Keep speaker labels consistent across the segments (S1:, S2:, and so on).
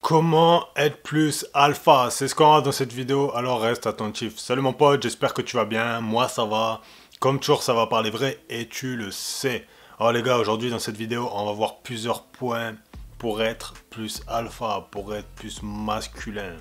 S1: Comment être plus alpha? C'est ce qu'on a dans cette vidéo, alors reste attentif. Salut mon pote, j'espère que tu vas bien, moi ça va. Comme toujours, ça va parler vrai et tu le sais. Alors les gars, aujourd'hui dans cette vidéo, on va voir plusieurs points pour être plus alpha, pour être plus masculin.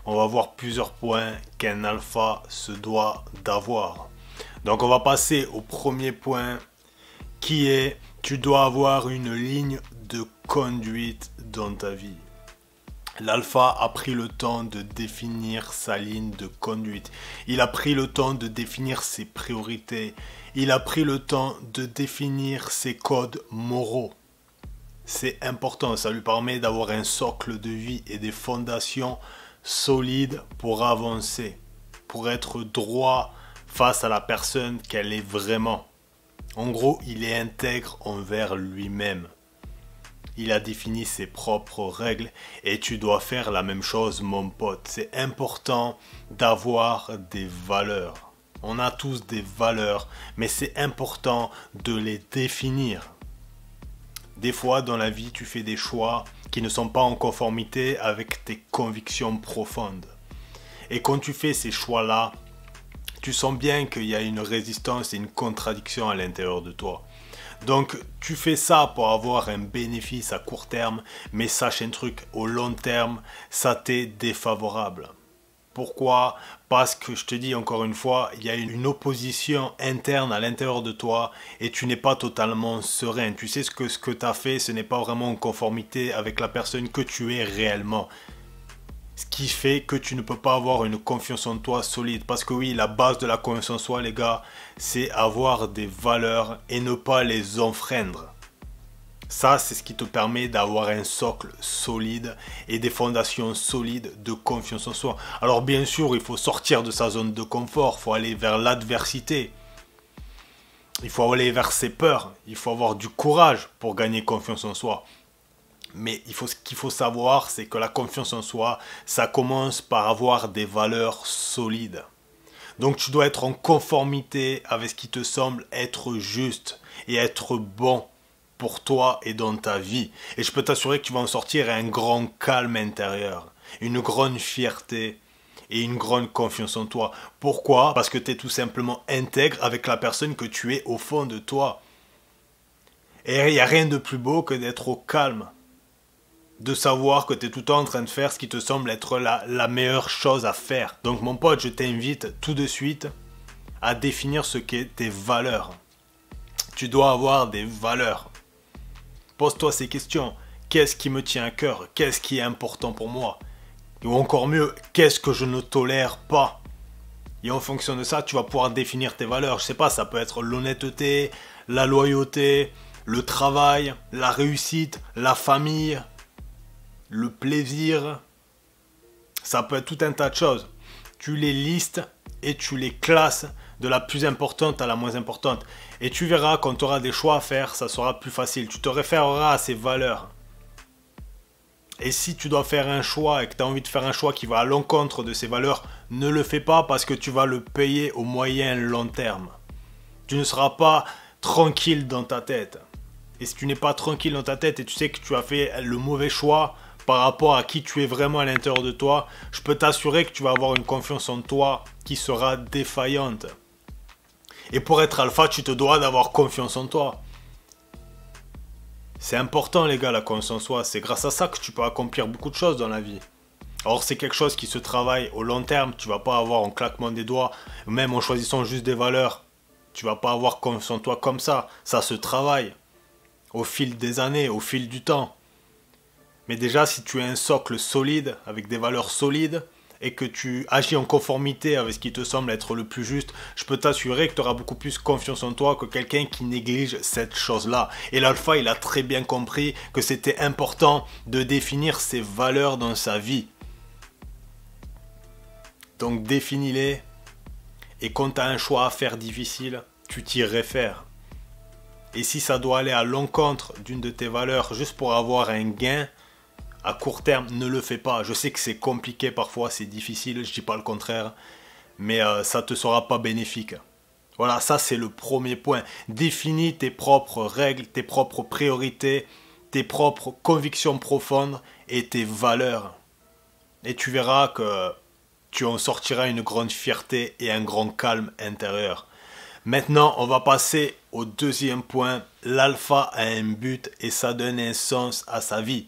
S1: On va voir plusieurs points qu'un alpha se doit d'avoir. Donc on va passer au premier point qui est, tu dois avoir une ligne de conduite dans ta vie. L'alpha a pris le temps de définir sa ligne de conduite. Il a pris le temps de définir ses priorités. Il a pris le temps de définir ses codes moraux. C'est important, ça lui permet d'avoir un socle de vie et des fondations solides pour avancer, pour être droit face à la personne qu'elle est vraiment. En gros, il est intègre envers lui-même. Il a défini ses propres règles et tu dois faire la même chose, mon pote. C'est important d'avoir des valeurs. On a tous des valeurs, mais c'est important de les définir. Des fois, dans la vie, tu fais des choix qui ne sont pas en conformité avec tes convictions profondes. Et quand tu fais ces choix-là, tu sens bien qu'il y a une résistance et une contradiction à l'intérieur de toi. Donc tu fais ça pour avoir un bénéfice à court terme, mais sache un truc, au long terme, ça t'est défavorable. Pourquoi? Parce que je te dis encore une fois, il y a une opposition interne à l'intérieur de toi et tu n'es pas totalement serein. Tu sais que ce que tu as fait, ce n'est pas vraiment en conformité avec la personne que tu es réellement. Ce qui fait que tu ne peux pas avoir une confiance en toi solide. Parce que oui, la base de la confiance en soi, les gars, c'est avoir des valeurs et ne pas les enfreindre. Ça, c'est ce qui te permet d'avoir un socle solide et des fondations solides de confiance en soi. Alors bien sûr, il faut sortir de sa zone de confort, il faut aller vers l'adversité. Il faut aller vers ses peurs, il faut avoir du courage pour gagner confiance en soi. Mais ce qu'il faut savoir, c'est que la confiance en soi, ça commence par avoir des valeurs solides. Donc tu dois être en conformité avec ce qui te semble être juste et être bon pour toi et dans ta vie. Et je peux t'assurer que tu vas en sortir un grand calme intérieur, une grande fierté et une grande confiance en toi. Pourquoi? Parce que tu es tout simplement intègre avec la personne que tu es au fond de toi. Et il n'y a rien de plus beau que d'être au calme. De savoir que tu es tout le temps en train de faire ce qui te semble être la meilleure chose à faire. Donc mon pote, je t'invite tout de suite à définir ce qu'est tes valeurs. Tu dois avoir des valeurs. Pose-toi ces questions. Qu'est-ce qui me tient à cœur? Qu'est-ce qui est important pour moi? Ou encore mieux, qu'est-ce que je ne tolère pas? Et en fonction de ça, tu vas pouvoir définir tes valeurs. Je sais pas, ça peut être l'honnêteté, la loyauté, le travail, la réussite, la famille, le plaisir, ça peut être tout un tas de choses. Tu les listes et tu les classes de la plus importante à la moins importante. Et tu verras, quand tu auras des choix à faire, ça sera plus facile. Tu te référeras à ces valeurs. Et si tu dois faire un choix et que tu as envie de faire un choix qui va à l'encontre de ces valeurs, ne le fais pas parce que tu vas le payer au moyen long terme. Tu ne seras pas tranquille dans ta tête. Et si tu n'es pas tranquille dans ta tête et tu sais que tu as fait le mauvais choix par rapport à qui tu es vraiment à l'intérieur de toi, je peux t'assurer que tu vas avoir une confiance en toi qui sera défaillante. Et pour être alpha, tu te dois d'avoir confiance en toi. C'est important les gars, la confiance en soi. C'est grâce à ça que tu peux accomplir beaucoup de choses dans la vie. Or c'est quelque chose qui se travaille au long terme. Tu vas pas avoir en claquement des doigts, même en choisissant juste des valeurs. Tu vas pas avoir confiance en toi comme ça. Ça se travaille au fil des années, au fil du temps. Mais déjà, si tu as un socle solide, avec des valeurs solides, et que tu agis en conformité avec ce qui te semble être le plus juste, je peux t'assurer que tu auras beaucoup plus confiance en toi que quelqu'un qui néglige cette chose-là. Et l'alpha, il a très bien compris que c'était important de définir ses valeurs dans sa vie. Donc définis-les, et quand tu as un choix à faire difficile, tu t'y réfères. Et si ça doit aller à l'encontre d'une de tes valeurs juste pour avoir un gain, à court terme, ne le fais pas. Je sais que c'est compliqué parfois, c'est difficile, je dis pas le contraire, mais ça te sera pas bénéfique. Voilà, ça c'est le premier point. Définis tes propres règles, tes propres priorités, tes propres convictions profondes et tes valeurs. Et tu verras que tu en sortiras une grande fierté et un grand calme intérieur. Maintenant, on va passer au deuxième point. L'alpha a un but et ça donne un sens à sa vie.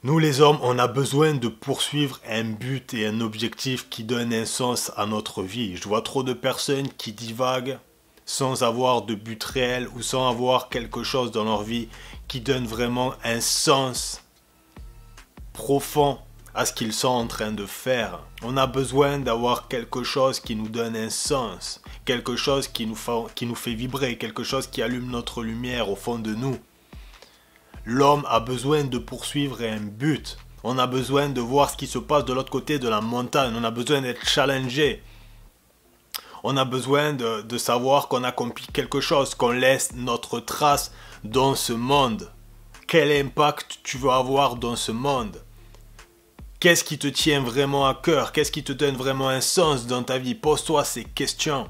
S1: Nous les hommes, on a besoin de poursuivre un but et un objectif qui donne un sens à notre vie. Je vois trop de personnes qui divaguent sans avoir de but réel ou sans avoir quelque chose dans leur vie qui donne vraiment un sens profond à ce qu'ils sont en train de faire. On a besoin d'avoir quelque chose qui nous donne un sens, quelque chose qui nous fait vibrer, quelque chose qui allume notre lumière au fond de nous. L'homme a besoin de poursuivre un but. On a besoin de voir ce qui se passe de l'autre côté de la montagne. On a besoin d'être challengé. On a besoin de savoir qu'on accomplit quelque chose, qu'on laisse notre trace dans ce monde. Quel impact tu veux avoir dans ce monde? Qu'est-ce qui te tient vraiment à cœur? Qu'est-ce qui te donne vraiment un sens dans ta vie? Pose-toi ces questions.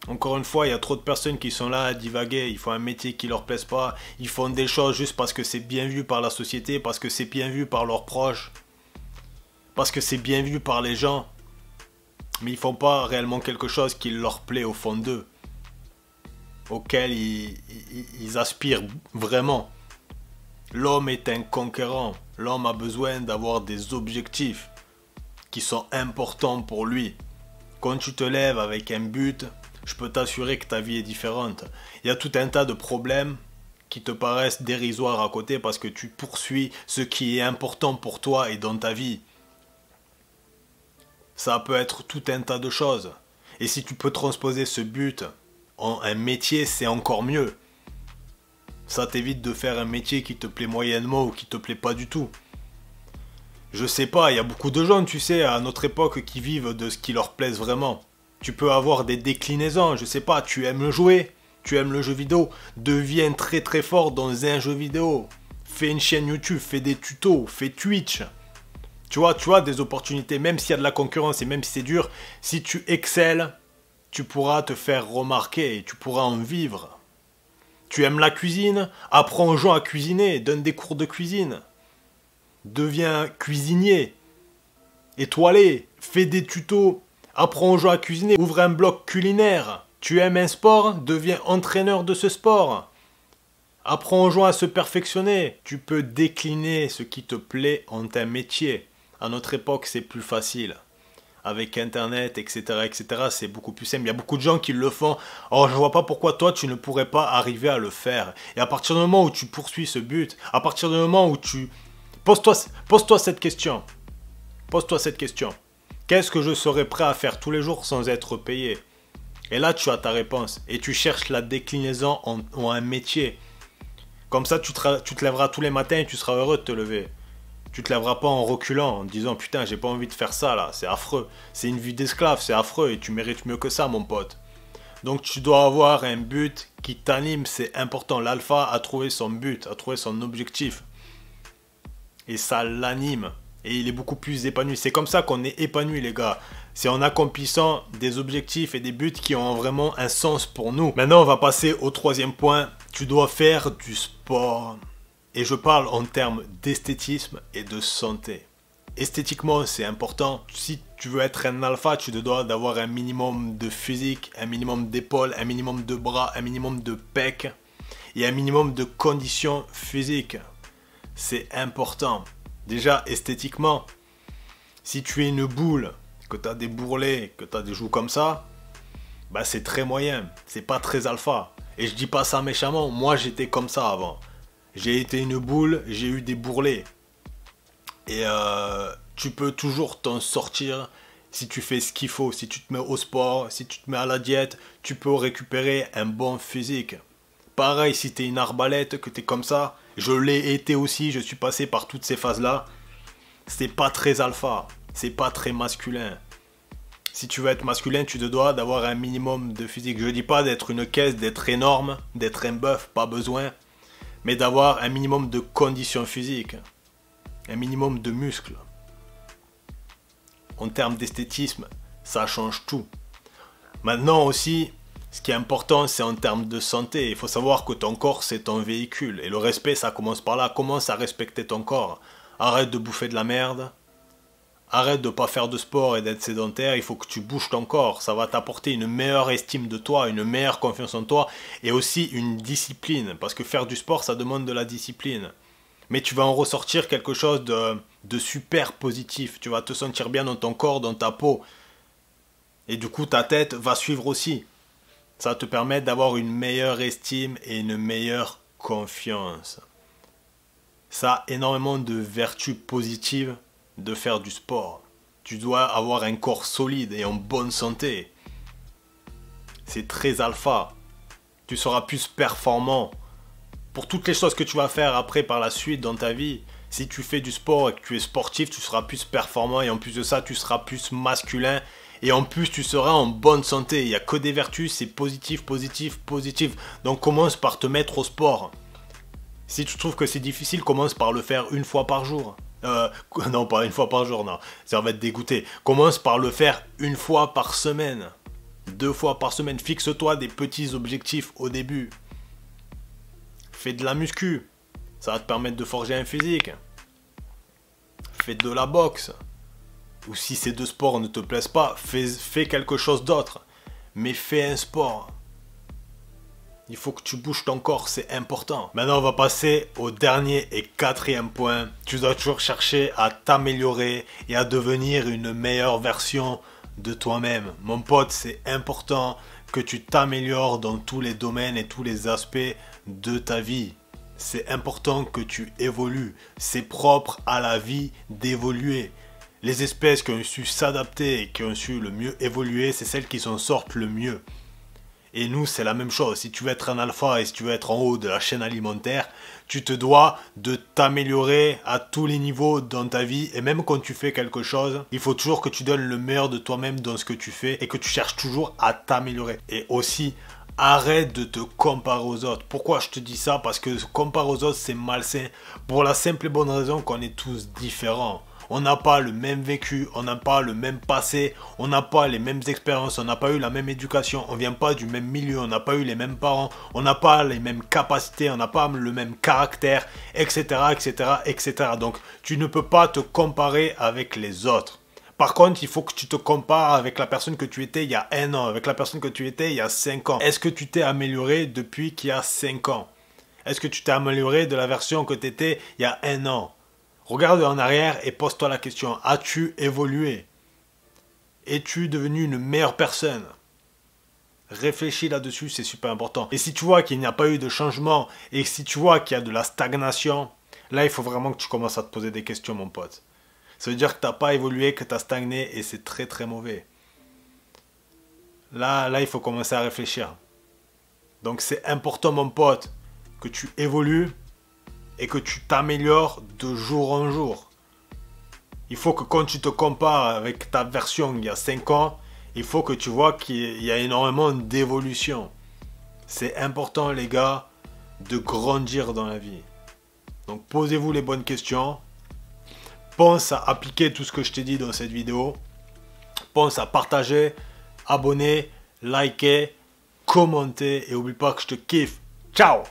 S1: Encore une fois, il y a trop de personnes qui sont là à divaguer. Ils font un métier qui ne leur plaise pas. Ils font des choses juste parce que c'est bien vu par la société, parce que c'est bien vu par leurs proches, parce que c'est bien vu par les gens. Mais ils ne font pas réellement quelque chose qui leur plaît au fond d'eux, auquel ils aspirent vraiment. L'homme est un conquérant. L'homme a besoin d'avoir des objectifs qui sont importants pour lui. Quand tu te lèves avec un but, je peux t'assurer que ta vie est différente. Il y a tout un tas de problèmes qui te paraissent dérisoires à côté parce que tu poursuis ce qui est important pour toi et dans ta vie. Ça peut être tout un tas de choses. Et si tu peux transposer ce but en un métier, c'est encore mieux. Ça t'évite de faire un métier qui te plaît moyennement ou qui te plaît pas du tout. Je sais pas, il y a beaucoup de gens, tu sais, à notre époque qui vivent de ce qui leur plaise vraiment. Tu peux avoir des déclinaisons, je sais pas, tu aimes jouer, tu aimes le jeu vidéo, deviens très très fort dans un jeu vidéo. Fais une chaîne YouTube, fais des tutos, fais Twitch. Tu as des opportunités, même s'il y a de la concurrence et même si c'est dur, si tu excelles, tu pourras te faire remarquer et tu pourras en vivre. Tu aimes la cuisine? Apprends aux gens à cuisiner, donne des cours de cuisine. Deviens cuisinier, étoilé, fais des tutos, apprends aux gens à cuisiner, ouvre un blog culinaire. Tu aimes un sport? Deviens entraîneur de ce sport. Apprends aux gens à se perfectionner. Tu peux décliner ce qui te plaît en un métier. À notre époque, c'est plus facile. Avec Internet, etc., c'est beaucoup plus simple. Il y a beaucoup de gens qui le font. Or, je ne vois pas pourquoi toi, tu ne pourrais pas arriver à le faire. Et à partir du moment où tu poursuis ce but, à partir du moment où tu... Pose-toi cette question. Pose-toi cette question. Qu'est-ce que je serais prêt à faire tous les jours sans être payé? Et là, tu as ta réponse. Et tu cherches la déclinaison en un métier. Comme ça, tu te lèveras tous les matins et tu seras heureux de te lever. Tu te lèveras pas en reculant, en disant putain j'ai pas envie de faire ça là, c'est affreux. C'est une vie d'esclave, c'est affreux et tu mérites mieux que ça mon pote. Donc tu dois avoir un but qui t'anime, c'est important. L'alpha a trouvé son but, a trouvé son objectif. Et ça l'anime. Et il est beaucoup plus épanoui. C'est comme ça qu'on est épanoui les gars. C'est en accomplissant des objectifs et des buts qui ont vraiment un sens pour nous. Maintenant on va passer au troisième point. Tu dois faire du sport. Et je parle en termes d'esthétisme et de santé. Esthétiquement, c'est important. Si tu veux être un alpha, tu te dois d'avoir un minimum de physique, un minimum d'épaules, un minimum de bras, un minimum de pecs et un minimum de conditions physiques. C'est important. Déjà, esthétiquement, si tu es une boule, que tu as des bourrelets, que tu as des joues comme ça, bah c'est très moyen. C'est pas très alpha. Et je dis pas ça méchamment. Moi, j'étais comme ça avant. J'ai été une boule, j'ai eu des bourrelets. Et tu peux toujours t'en sortir si tu fais ce qu'il faut. Si tu te mets au sport, si tu te mets à la diète, tu peux récupérer un bon physique. Pareil, si tu es une arbalète, que tu es comme ça, je l'ai été aussi, je suis passé par toutes ces phases-là. C'est pas très alpha, c'est pas très masculin. Si tu veux être masculin, tu te dois d'avoir un minimum de physique. Je dis pas d'être une caisse, d'être énorme, d'être un bœuf, pas besoin. Mais d'avoir un minimum de conditions physiques, un minimum de muscles. En termes d'esthétisme, ça change tout. Maintenant aussi, Ce qui est important, c'est en termes de santé. Il faut savoir que ton corps, c'est ton véhicule. Et le respect, ça commence par là. Commence à respecter ton corps. Arrête de bouffer de la merde. Arrête de ne pas faire de sport et d'être sédentaire. Il faut que tu bouges ton corps. Ça va t'apporter une meilleure estime de toi, une meilleure confiance en toi et aussi une discipline. Parce que faire du sport, ça demande de la discipline. Mais tu vas en ressortir quelque chose de super positif. Tu vas te sentir bien dans ton corps, dans ta peau. Et du coup, ta tête va suivre aussi. Ça va te permettre d'avoir une meilleure estime et une meilleure confiance. Ça a énormément de vertus positives de faire du sport. Tu dois avoir un corps solide et en bonne santé. C'est très alpha. Tu seras plus performant. Pour toutes les choses que tu vas faire après par la suite dans ta vie, si tu fais du sport et que tu es sportif, tu seras plus performant et en plus de ça, tu seras plus masculin et en plus tu seras en bonne santé. Il n'y a que des vertus, c'est positif, positif, positif. Donc commence par te mettre au sport. Si tu trouves que c'est difficile, commence par le faire une fois par jour. Non, pas une fois par jour, non. Ça va te dégoûter. Commence par le faire une fois par semaine. 2 fois par semaine. Fixe-toi des petits objectifs au début. Fais de la muscu. Ça va te permettre de forger un physique. Fais de la boxe. Ou si ces 2 sports ne te plaisent pas, fais quelque chose d'autre. Mais fais un sport. Il faut que tu bouges ton corps, c'est important. Maintenant, on va passer au dernier et 4e point. Tu dois toujours chercher à t'améliorer et à devenir une meilleure version de toi-même. Mon pote, c'est important que tu t'améliores dans tous les domaines et tous les aspects de ta vie. C'est important que tu évolues. C'est propre à la vie d'évoluer. Les espèces qui ont su s'adapter et qui ont su le mieux évoluer, c'est celles qui s'en sortent le mieux. Et nous, c'est la même chose. Si tu veux être un alpha et si tu veux être en haut de la chaîne alimentaire, tu te dois de t'améliorer à tous les niveaux dans ta vie. Et même quand tu fais quelque chose, il faut toujours que tu donnes le meilleur de toi-même dans ce que tu fais et que tu cherches toujours à t'améliorer. Et aussi, arrête de te comparer aux autres. Pourquoi je te dis ça? Parce que se comparer aux autres, c'est malsain. Pour la simple et bonne raison qu'on est tous différents. On n'a pas le même vécu, on n'a pas le même passé, on n'a pas les mêmes expériences, on n'a pas eu la même éducation, on vient pas du même milieu, on n'a pas eu les mêmes parents, on n'a pas les mêmes capacités, on n'a pas le même caractère, etc., etc., etc. Donc, tu ne peux pas te comparer avec les autres. Par contre, il faut que tu te compares avec la personne que tu étais il y a 1 an, avec la personne que tu étais il y a 5 ans. Est-ce que tu t'es amélioré depuis qu'il y a 5 ans? Est-ce que tu t'es amélioré de la version que tu étais il y a 1 an? Regarde en arrière et pose-toi la question, as-tu évolué? Es-tu devenu une meilleure personne? Réfléchis là-dessus, c'est super important. Et si tu vois qu'il n'y a pas eu de changement et si tu vois qu'il y a de la stagnation, là il faut vraiment que tu commences à te poser des questions, mon pote. Ça veut dire que tu n'as pas évolué, que tu as stagné et c'est très très mauvais. Là, il faut commencer à réfléchir. Donc c'est important, mon pote, que tu évolues et que tu t'améliores de jour en jour. Il faut que quand tu te compares avec ta version il y a 5 ans, il faut que tu vois qu'il y a énormément d'évolution. C'est important, les gars, de grandir dans la vie. Donc posez-vous les bonnes questions. Pense à appliquer tout ce que je t'ai dit dans cette vidéo. Pense à partager, abonner, liker, commenter et n'oublie pas que je te kiffe. Ciao!